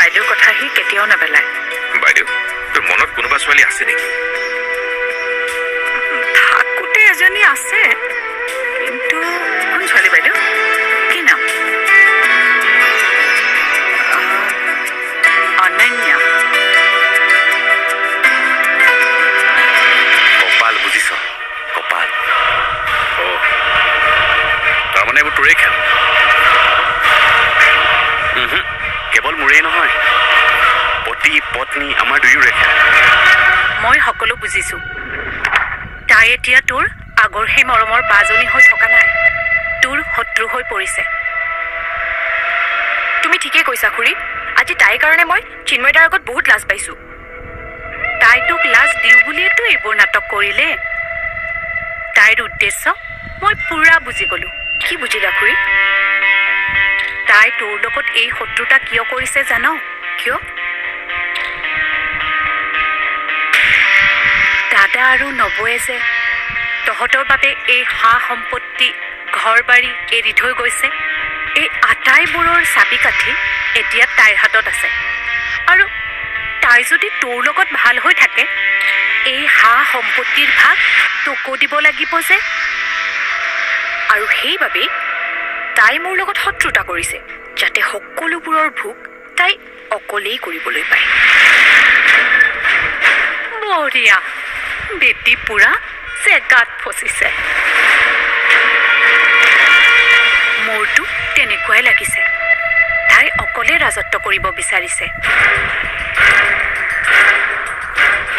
বাইদেউৰ কথা সি কেতিয়াও নেপেলায়। বাইদেউ, তোৰ মনত কোনোবা ছোৱালী আছে নেকি? থাকোঁতে এজনী আছে, কিন্তু কোন ছোৱালী বাইদেউ? কি নাম? অনন্যা। কপাল বুজিছ, কপাল। তাৰমানে এইবোৰ তোৰেই খেল? কেৱল মোৰেই নহয়, পতি পত্নী আমাৰ দুয়োৰে খেল। মই সকলো বুজিছো। তাই এতিয়া তোৰ আগৰ সেই মৰমৰ বাজনী হৈ থকা নাই, তোৰ শত্ৰু হৈ পৰিছে। তুমি ঠিকেই কৈছা খুৰী। আজি তাইৰ কাৰণে মই চিন্ময়দাৰ আগত বহুত লাজ পাইছো। তাই তোক লাজ দিওঁ বুলিয়েতো এইবোৰ নাটক কৰিলে। তাইৰ উদ্দেশ্য মই পুৰা বুজি গলো। কি বুজিলা খুৰী? তাই তোৰ লগত এই শত্ৰুতা কিয় কৰিছে জান? কিয়? দাদা আৰু নবৌয়ে যে তহঁতৰ বাবে এই সা সম্পত্তি ঘৰ বাৰী এৰি থৈ গৈছে, এই আটাইবোৰৰ চাবি কাঠি এতিয়া তাইৰ হাতত আছে। আৰু তাই যদি তোৰ লগত ভাল হৈ থাকে, এই সা সম্পত্তিৰ ভাগ তোকো দিব লাগিব যে। আৰু সেইবাবেই তাই মোৰ লগত শত্ৰুতা কৰিছে, যাতে সকলোবোৰৰ ভোগ তাই অকলেই কৰিবলৈ পায়। বঢ়িয়া, বেটি পুৰা জেগাত ফচিছে। মোৰতো তেনেকুৱাই লাগিছে। তাই অকলে ৰাজত্ব কৰিব বিচাৰিছে।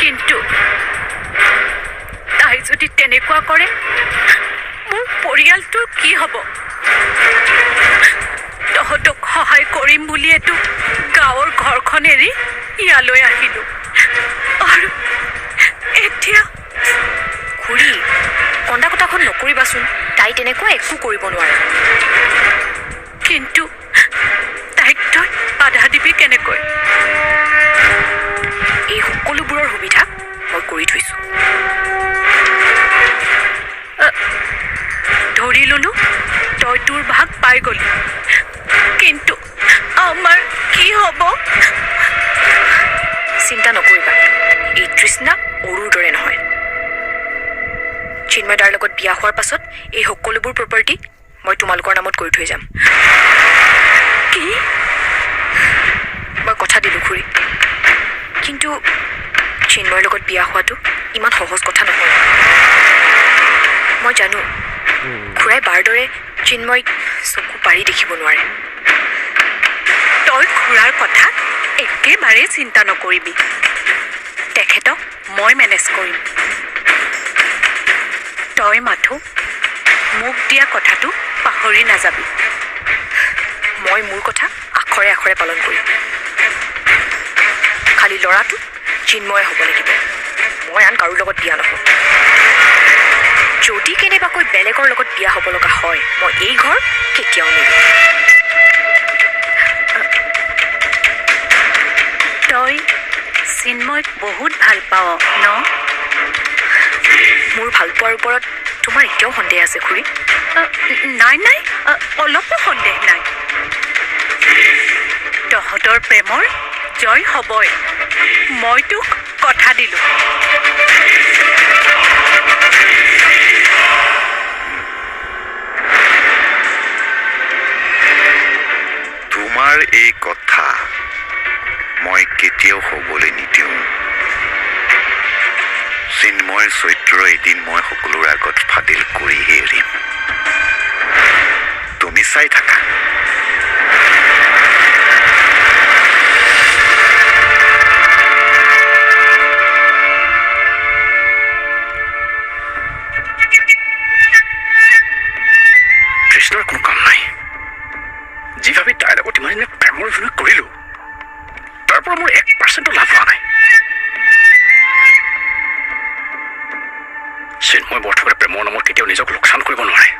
কিন্তু তাই যদি তেনেকুৱা কৰে, মোৰ পৰিয়ালটোৰ কি হ'ব? তহঁতক সহায় কৰিম বুলিয়েতো গাঁৱৰ ঘৰখন এৰি ইয়ালৈ আহিলো, আৰু এতিয়া খুৰী, কন্দা কটাখন নকৰিবাচোন। তাই তেনেকুৱা একো কৰিব নোৱাৰে। কিন্তু তাইক তই বাধা দিবি কেনেকৈ? এই সকলোবোৰৰ সুবিধা মই কৰি থৈছো। ধৰি ললো তই তোৰ ভাগ পাই গলি, কিন্তু আমাৰ কি হ'ব? চিন্তা নকৰিবা, এই তৃষ্ণা অৰুৰ দৰে নহয়। চিন্ময়দাৰ লগত বিয়া হোৱাৰ পাছত এই সকলোবোৰ প্ৰপাৰ্টি মই তোমালোকৰ নামত কৰি থৈ যাম। কি? মই কথা দিলোঁ খুৰী। কিন্তু চিন্ময়ৰ লগত বিয়া হোৱাটো ইমান সহজ কথা নহয়। মই জানো খুৰাই বাৰ দৰে চিন্ময়ক চকু পাৰি দেখিব নোৱাৰে। তই খুৰাৰ কথা একেবাৰে চিন্তা নকৰিবি। তেখেতক মই মেনেজ কৰিম। তই মাথো মোক দিয়া কথাটো পাহৰি নাযাবি। মই মোৰ কথা আখৰে আখৰে পালন কৰিম। খালি ল'ৰাটো চিন্ময়ে হ'ব লাগিব। মই আন কাৰো লগত বিয়া নহওঁ। যদি কেনেবাকৈ বেলেগৰ লগত বিয়া হ'ব লগা হয়, মই এই ঘৰ কেতিয়াও নেৰো। তই চিন্ময়ক বহুত ভাল পাৱ ন? মোৰ ভাল পোৱাৰ ওপৰত তোমাৰ এতিয়াও সন্দেহ আছে খুৰী? নাই নাই, অলপো সন্দেহ নাই। তহঁতৰ প্ৰেমৰ জয় হ'বই। মই তোক কথা দিলোঁ। তোমাৰ এই কথা মই কেতিয়াও হ'বলৈ নিদিওঁ। চিন্ময়ৰ চৰিত্ৰ এদিন মই সকলোৰে আগত ফাদিল কৰিহে এৰিম। তুমি চাই থাকা। কৃষ্ণৰ কোনো কাম নাই। যিভাৱে তাইৰ লগত ইমান দিনে প্ৰেমৰ অভিনয় কৰিলো, তাৰ পৰা মোৰ 1% লাভ হোৱা নাই। চিন্ময় বৰথকৰে প্ৰেমৰ নামত কেতিয়াও নিজক লোকচান কৰিব নোৱাৰে।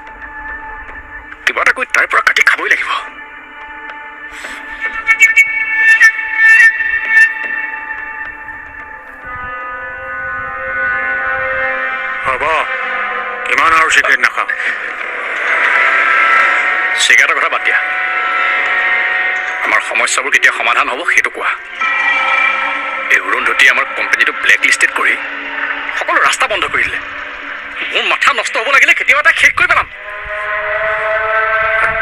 কিবা এটা কৈ তাইৰ পৰা কাটি খাবই লাগিব। হ'ব, কিমান আৰু চিগাৰেট নাখাওঁ। চিগাৰেটৰ কথা বাদ দিয়া। আমাৰ সমস্যাবোৰ কেতিয়া সমাধান হ'ব সেইটো কোৱা। এই অৰুন্ধতীয়ে আমাৰ কোম্পানীটো ব্লেক লিষ্টেড কৰি সকলো ৰাস্তা বন্ধ কৰি দিলে। মোৰ মাথা নষ্ট হ'ব লাগিলে কেতিয়াবা তাক শেষ কৰি পেলাম।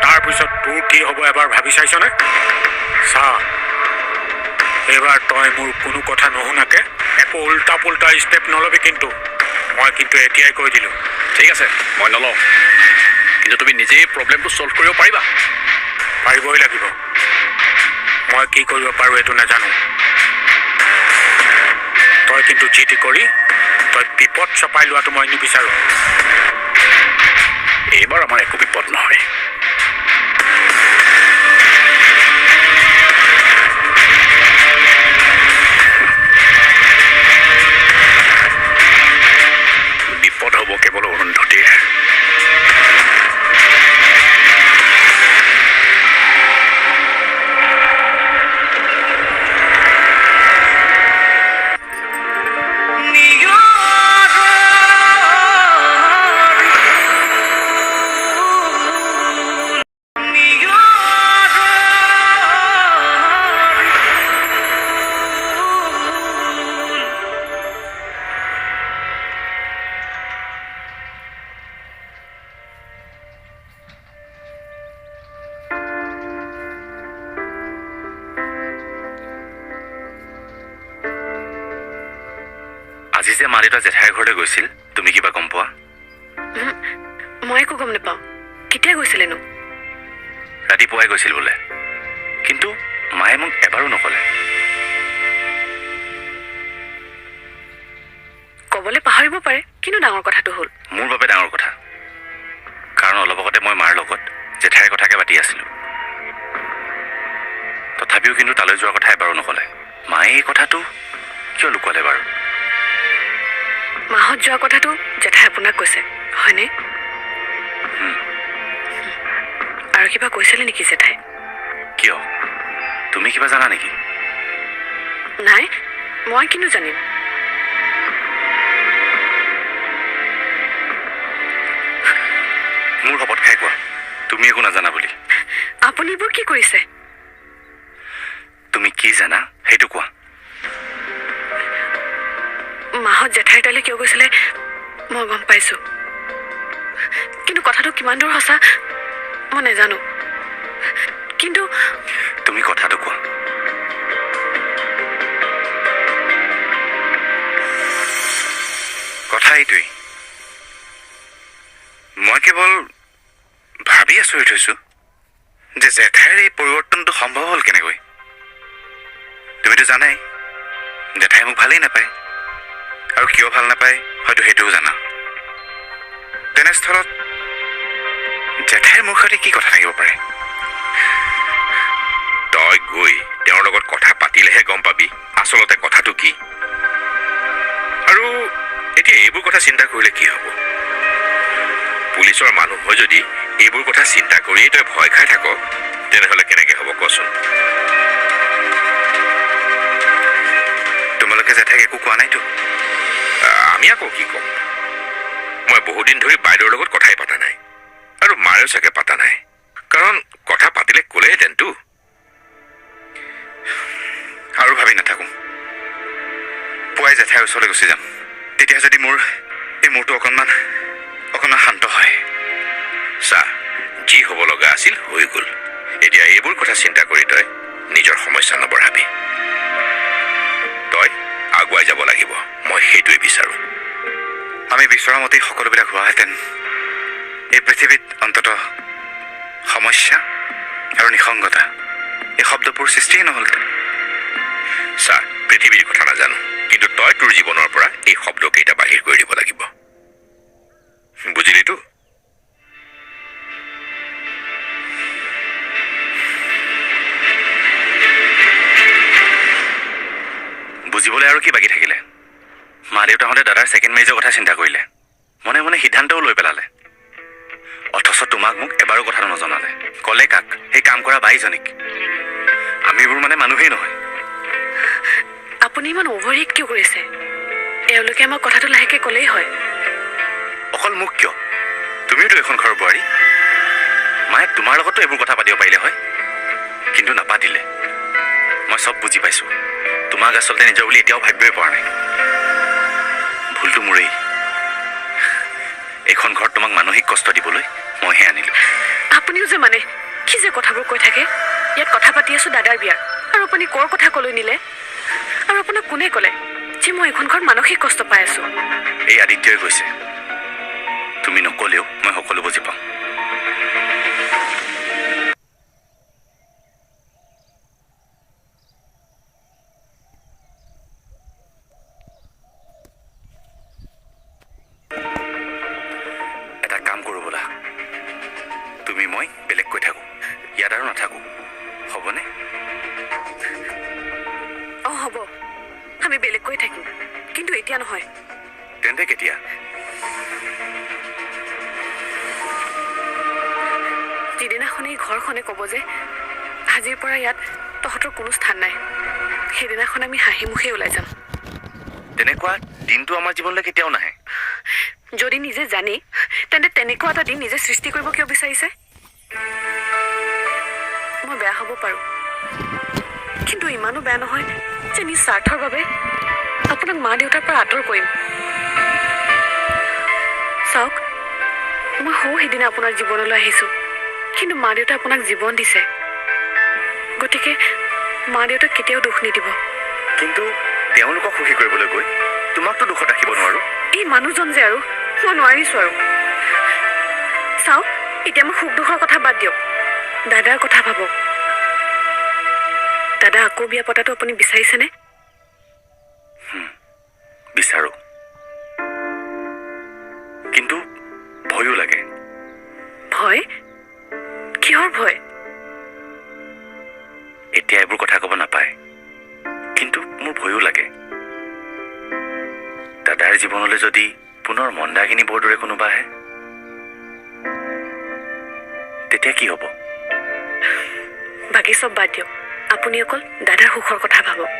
তাৰপিছত তোৰ কি হ'ব এবাৰ ভাবি চাইছনে? চা, এইবাৰ তই মোৰ কোনো কথা নুশুনাকে একো উল্টা পুল্টা ষ্টেপ নলবি কিন্তু। মই কিন্তু এতিয়াই কৈ দিলোঁ। ঠিক আছে, মই নলওঁ, কিন্তু তুমি নিজেই প্ৰব্লেমটো ছল্ভ কৰিব পাৰিবা। পাৰিবই লাগিব। মই কি কৰিব পাৰোঁ এইটো নাজানো। তই কিন্তু যি টি কৰি তই বিপদ চপাই লোৱাটো মই নিবিচাৰোঁ। এইবাৰ আমাৰ একো বিপদ নহয়। বিপদ হ'ব কেৱল অৰুন্ধতীৰ। আজি যে মা দেউতা জেঠাইৰ ঘৰলৈ গৈছিল, তুমি কিবা গম পোৱা? মই একো গম নাপাওঁ। কেতিয়া গৈছিলেনো? ৰাতিপুৱাই গৈছিল বোলে, কিন্তু মায়ে মোক এবাৰো নক'লে। ক'বলৈ পাহৰিব পাৰে, কিন্তু ডাঙৰ কথাটো হ'ল মোৰ বাবে ডাঙৰ কথা, কাৰণ অলপ আগতে মই মাৰ লগত জেঠাইৰ কথাকে পাতি আছিলোঁ। তথাপিও কিন্তু তালৈ যোৱাৰ কথা এবাৰো নক'লে। মায়ে এই কথাটো কিয় লুকুৱালে বাৰু? মাহত যোৱা কথাটো জেঠাই আপোনাক কৈছে, হয়নে? আৰু কিবা কৈছিলে নেকি জেঠাই? কিয়? তুমি কিবা জানা নেকি? নাই, মই কিন্তু জানিম। মোৰ শপত খাই কোৱা, তুমি একো নাজানা বুলি। আপুনি এইবোৰ কি কৰিছে? তুমি কি জানা সেইটো কোৱা। মাহত জেঠাইৰ তালৈ কিয় গৈছিলে মই গম পাইছোঁ, কিন্তু কথাটো কিমান দূৰ সঁচা মই নাজানো। কিন্তু তুমি কথাটো কোৱা। কথা এইটোৱেই, মই কেৱল ভাবি আচৰিত হৈছোঁ যে জেঠাইৰ এই পৰিৱৰ্তনটো সম্ভৱ হ'ল কেনেকৈ। তুমিতো জানাই জেঠাই মোক ভালেই নাপায়, আৰু কিয় ভাল নাপায় হয়তো সেইটোও জানা। তেনেস্থলত জেঠাইৰ মোৰ সৈতে কি কথা থাকিব পাৰে? তই গৈ তেওঁৰ লগত কথা পাতিলেহে গম পাবি আচলতে কথাটো কি। আৰু এতিয়া এইবোৰ কথা চিন্তা কৰিলে কি হ'ব? পুলিচৰ মানুহ হৈ যদি এইবোৰ কথা চিন্তা কৰিয়েই তই ভয় খাই থাক, তেনেহ'লে কেনেকৈ হ'ব কচোন? তোমালোকে জেঠাইক একো কোৱা নাইতো? আমি আকৌ কি ক'ম? মই বহুদিন ধৰি বাইদেউৰ লগত কথাই পতা নাই, আৰু মায়েও চাগে পতা নাই, কাৰণ কথা পাতিলে ক'লেহেঁতেনতো। আৰু ভাবি নাথাকোঁ, পুৱাই জেঠাইৰ ওচৰলৈ গুচি যাম। তেতিয়া যদি মোৰ এই মূৰটো অকণমান শান্ত হয়। চা, যি হ'ব লগা আছিল হৈ গ'ল। এতিয়া এইবোৰ কথা চিন্তা কৰি তই নিজৰ সমস্যা নবঢ়াবি। তই আগুৱাই যাব লাগিব, মই সেইটোৱে বিচাৰোঁ। আমি বিচৰা মতেই সকলোবিলাক হোৱাহেঁতেন এই পৃথিৱীত অন্ততঃ সমস্যা আৰু নিসংগতা এই শব্দবোৰ সৃষ্টিয়ে নহ'লহেঁতেন। চা, পৃথিৱীৰ কথা নাজানো, কিন্তু তই তোৰ জীৱনৰ পৰা এই শব্দকেইটা বাহিৰ কৰি দিব লাগিব, বুজিলিতো? বুজিবলৈ আৰু কি বাকী থাকিলে? মা দেউতাহঁতে দাদাৰ ছেকেণ্ড মেৰেজৰ কথা চিন্তা কৰিলে, মনে মনে সিদ্ধান্তও লৈ পেলালে। অথচ তোমাক মোক এবাৰো কথাটো নজনালে। ক'লে কাক? সেই কাম কৰা বাইজনীক। আমিবোৰ মানে মানুহেই নহয়। আপুনি ইমান অভাৰ ৰিয়েক্ট কিয় কৰিছে? এওঁলোকে আমাক কথাটো লাহেকৈ ক'লেই হয়। অকল মোক কিয়? তুমিওতো এখন ঘৰৰ বোৱাৰী। মায়ে তোমাৰ লগতো এইবোৰ কথা পাতিব পাৰিলে হয়। কিন্তু নাপাতিলে। মই চব বুজি পাইছোঁ। তোমাক আচলতে নিজৰ বুলি এতিয়াও ভাবিবই পৰা নাই। ভুলটো মোৰেই। এইখন ঘৰত তোমাক মানসিক কষ্ট দিবলৈ মইহে আনিলোঁ। আপুনিও যে মানে কি যে কথাবোৰ কৈ থাকে। ইয়াত কথা পাতি আছোঁ দাদাৰ বিয়াৰ, আৰু আপুনি ক'ৰ কথা ক'লৈ নিলে? আৰু আপোনাক কোনে ক'লে যে মই এইখন ঘৰত মানসিক কষ্ট পাই আছোঁ? এই আদিত্যই কৈছে। তুমি নক'লেও মই সকলো বুজি পাওঁ। এটা কাম কৰোঁ ব'লা, তুমি মই বেলেগকৈ থাকোঁ, ইয়াত আৰু নাথাকোঁ, হ'বনে? অঁ হ'ব, আমি বেলেগকৈ থাকিম, কিন্তু এতিয়া নহয়। তেন্তে কেতিয়া? যিদিনাখন এই ঘৰখনে ক'ব যে আজিৰ পৰা ইয়াত তহঁতৰ কোনো স্থান নাই, সেইদিনাখন আমি হাঁহি মুখে ওলাই যাম। তেনেকুৱা দিনটো আমাৰ জীৱনলৈ কেতিয়াও নাহে। যদি নিজে জানি, তেন্তে তেনেকুৱা এটা দিন নিজে সৃষ্টি কৰিব কিয় বিচাৰিছে? মই বেয়া হ'ব পাৰোঁ, কিন্তু ইমানো বেয়া নহয় যে নিজ স্বাৰ্থৰ বাবে আপোনাক মা দেউতাৰ পৰা আঁতৰ কৰিম। চাওক, মই সৌ সিদিনা আপোনাৰ জীৱনলৈ আহিছোঁ, কিন্তু মা দেউতাই আপোনাক জীৱন দিছে। গতিকে মা দেউতাক কেতিয়াও দুখ নিদিব। কিন্তু তেওঁলোকক সুখী কৰিবলৈ গৈ তোমাকতো দুখত ৰাখিব নোৱাৰোঁ। এই মানুহজন যে আৰু মই নোৱাৰিছোঁ আৰু। চাওক, এতিয়া মই সুখ দুখৰ কথা বাদ দিয়ক, দাদাৰ কথা ভাবক। দাদা আকৌ বিয়া পতাটো আপুনি বিচাৰিছেনে? বিচাৰোঁ, কিন্তু ভয়ো লাগে। ভয়? কিহৰ ভয়? এতিয়া এইবোৰ কথা ক'ব নাপায়, কিন্তু মোৰ ভয়ো লাগে। দাদাৰ জীৱনলৈ যদি পুনৰ মন্দাকিনী বৰ দৰে কোনোবা আহে, তেতিয়া কি হ'ব? বাকী চব বাদ দিয়ক, আপুনি অকল দাদাৰ সুখৰ কথা ভাবক।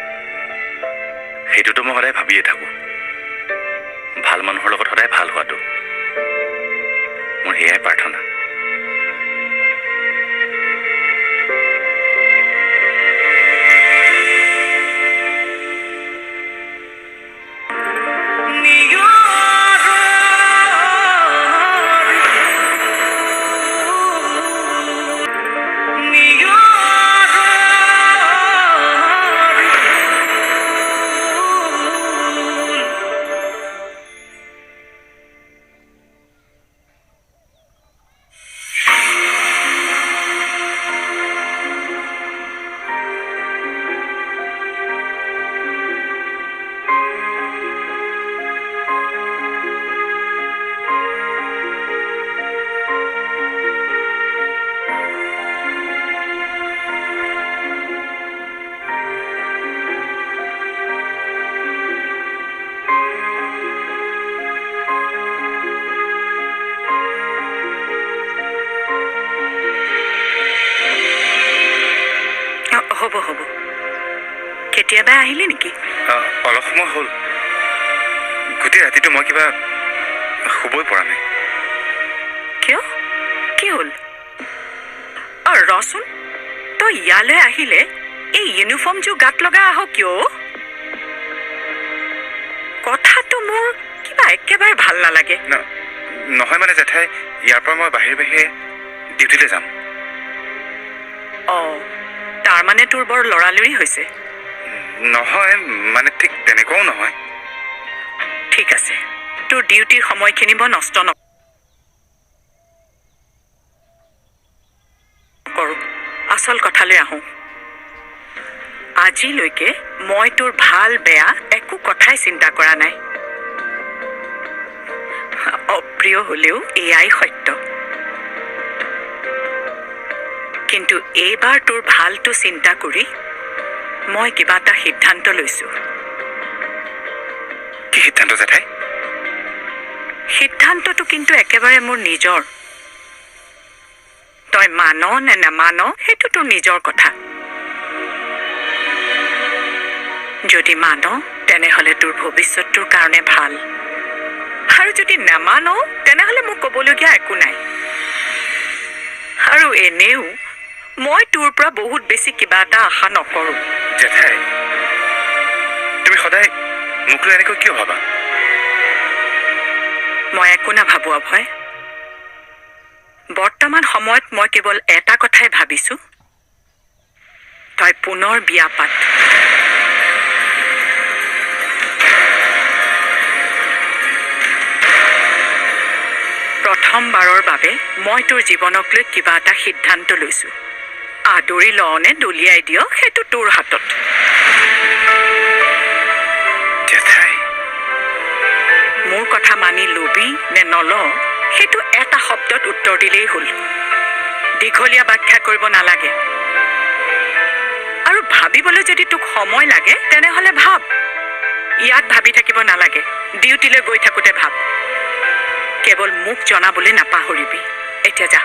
সেইটোতো মই সদায় ভাবিয়ে থাকোঁ। ভাল মানুহৰ লগত সদায় ভাল হোৱাটো মোৰ সেয়াই প্ৰাৰ্থনা। হ'ব হ'ব, কেতিয়াবা আহিলে নেকি? অলপ সময় হ'ল। গোটেই ৰাতিটো মই কিবা শুবই পৰা নাই। কিয়? কি হ'ল? ৰচোন, তই ইয়ালৈ আহিলে এই ইউনিফৰ্মযোৰ গাত লগাই আহ কিয়? কথাটো মোৰ কিবা একেবাৰে ভাল নালাগে। নহয় মানে জেঠাই, ইয়াৰ পৰা মই বাহিৰে বাহিৰে ডিউটিলৈ যাম। অঁ, তাৰমানে তোৰ বৰ লৰালৰি হৈছে? নহয়, মানে ঠিক তেনেকুৱাও নহয়। ঠিক আছে, তোৰ ডিউটিৰ সময়খিনি বৰ নষ্ট নকৰোঁ। আচল কথালৈ আহোঁ। আজিলৈকে মই তোৰ ভাল বেয়া একো কথাই চিন্তা কৰা নাই। অপ্ৰিয় হ'লেও এয়াই সত্য। কিন্তু এইবাৰ তোৰ ভালটো চিন্তা কৰি মই কিবা এটা সিদ্ধান্ত লৈছোঁ। কি সিদ্ধান্ত জেঠাই? সিদ্ধান্তটো কিন্তু একেবাৰে মোৰ নিজৰ। তই মান নে নামান সেইটো তোৰ নিজৰ কথা। যদি মান, তেনেহ'লে তোৰ ভৱিষ্যতটোৰ কাৰণে ভাল, আৰু যদি নামান তেনেহ'লে মোক ক'বলগীয়া একো নাই। আৰু এনেও মই তোৰ পৰা বহুত বেছি কিবা এটা আশা নকৰোঁ। জেঠাই, তুমি সদায় মোক লৈ এনেকৈ কিয় ভাবা? মই একো নাভাবোঁ অভয়। বৰ্তমান সময়ত মই কেৱল এটা কথাই ভাবিছোঁ, তই পুনৰ বিয়া পাত। প্ৰথমবাৰৰ বাবে মই তোৰ জীৱনক লৈ কিবা এটা সিদ্ধান্ত লৈছোঁ। আদৰি লওঁ নে দলিয়াই দিয় সেইটো তোৰ হাতত। জেঠাই, মোৰ কথা মানি লবি নে নল সেইটো এটা শব্দত উত্তৰ দিলেই হ'ল। দীঘলীয়া ব্যাখ্যা কৰিব নালাগে। আৰু ভাবিবলৈ যদি তোক সময় লাগে তেনেহ'লে ভাব। ইয়াত ভাবি থাকিব নালাগে, ডিউটিলৈ গৈ থাকোঁতে ভাব। কেৱল মোক জনাবলৈ নাপাহৰিবি। এতিয়া যা।